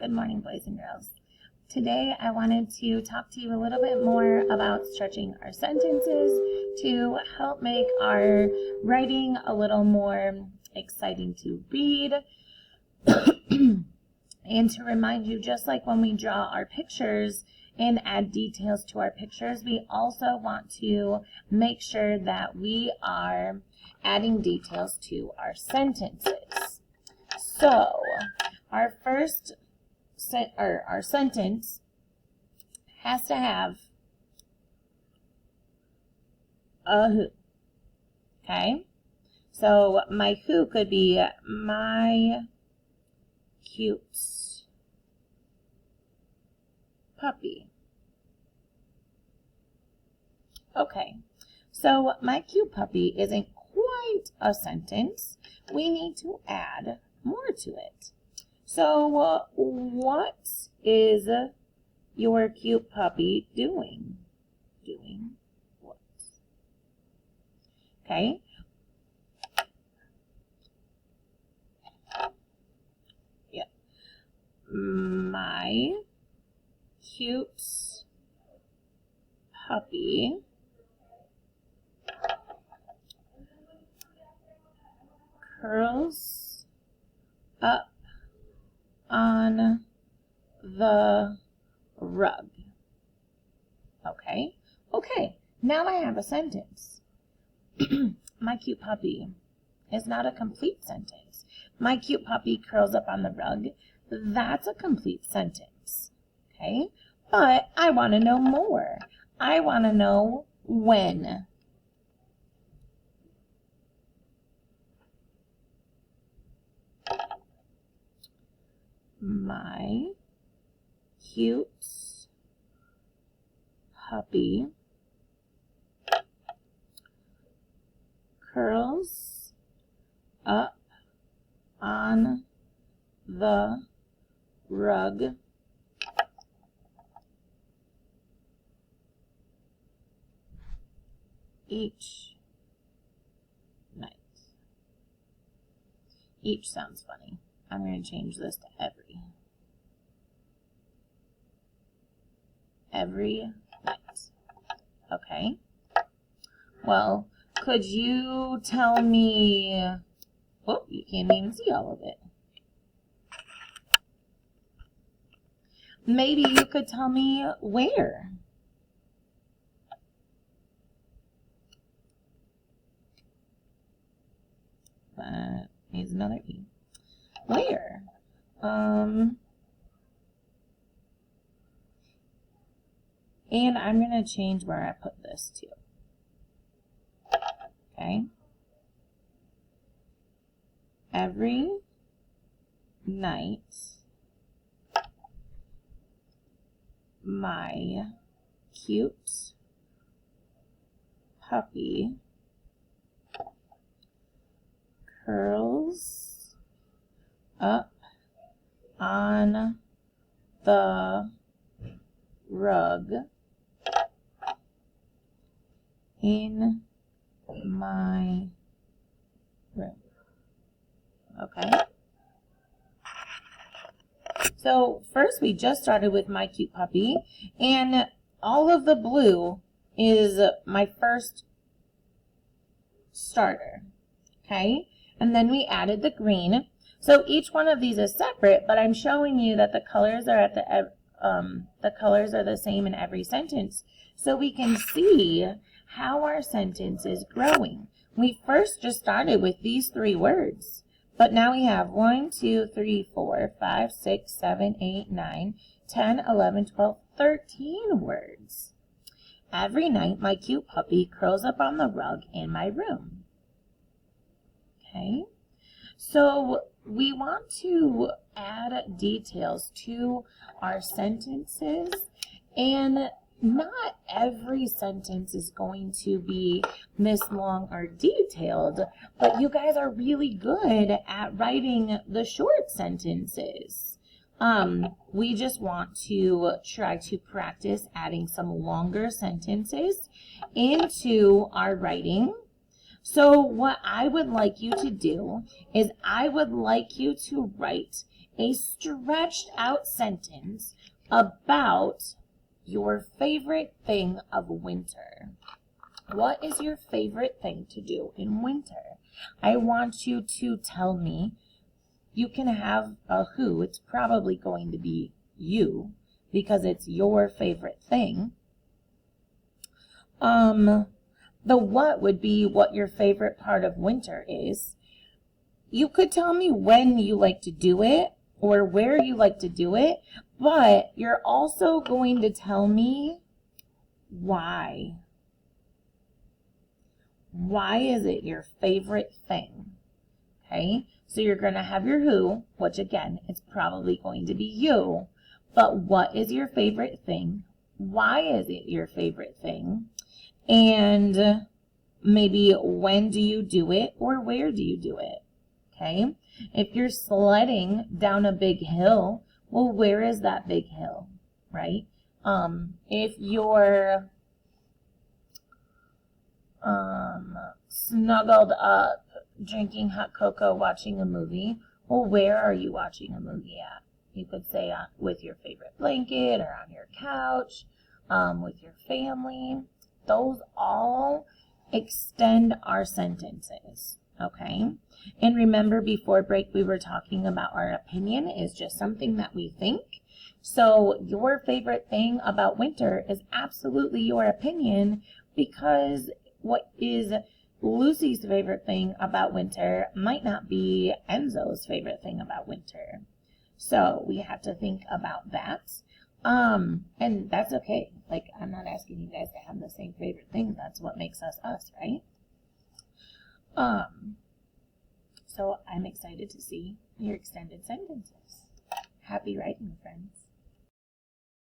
Good morning, boys and girls. Today I wanted to talk to you a little bit more about stretching our sentences to help make our writing a little more exciting to read. And to remind you, just like when we draw our pictures and add details to our pictures, we also want to make sure that we are adding details to our sentences. So, our first our sentence has to have a who. Okay? So, my who could be my cute puppy. Okay, so my cute puppy isn't quite a sentence. We need to add more to it. So what is your cute puppy doing? Doing what? Okay. Yeah. My cute puppy curls up on the rug. Okay. Okay. Now I have a sentence. My cute puppy is not a complete sentence. My cute puppy curls up on the rug. That's a complete sentence. Okay. But I want to know more. I want to know when. My cute puppy curls up on the rug each night. Each sounds funny. I'm going to change this to every. Every night. Okay. Well, could you tell me... Oh, you can't even see all of it. Maybe you could tell me where. That needs another E. Where? And I'm going to change where I put this to. Okay. Every night, my cute puppy curls up on the rug in my room. Okay. So first we just started with my cute puppy, and all of the blue is my first starter. Okay. And then we added the green. So each one of these is separate, but I'm showing you that the colors are at the colors are the same in every sentence, so we can see how our sentence is growing. We first just started with these 3 words, but now we have 1, 2, 3, 4, 5, 6, 7, 8, 9, 10, 11, 12, 13 words. Every night, my cute puppy curls up on the rug in my room. Okay, so we want to add details to our sentences, and not every sentence is going to be this long or detailed, but you guys are really good at writing the short sentences. We just want to try to practice adding some longer sentences into our writing. So what I would like you to do is I would like you to write a stretched out sentence about your favorite thing of winter. What is your favorite thing to do in winter? I want you to tell me. You can have a who. It's probably going to be you because it's your favorite thing. The what would be what your favorite part of winter is. You could tell me when you like to do it or where you like to do it, but you're also going to tell me why. Why is it your favorite thing? Okay, so you're going to have your who, which again, it's probably going to be you, but what is your favorite thing? Why is it your favorite thing? And maybe when do you do it or where do you do it? Okay, if you're sledding down a big hill, well, where is that big hill, right? If you're snuggled up, drinking hot cocoa, watching a movie, well, where are you watching a movie at? You could say with your favorite blanket or on your couch, with your family. Those all extend our sentences, okay? And remember, before break, we were talking about our opinion is just something that we think. So your favorite thing about winter is absolutely your opinion, because what is Lucy's favorite thing about winter might not be Enzo's favorite thing about winter. So we have to think about that. And that's okay. Like, I'm not asking you guys to have the same favorite thing. That's what makes us us, right? So I'm excited to see your extended sentences. Happy writing, friends.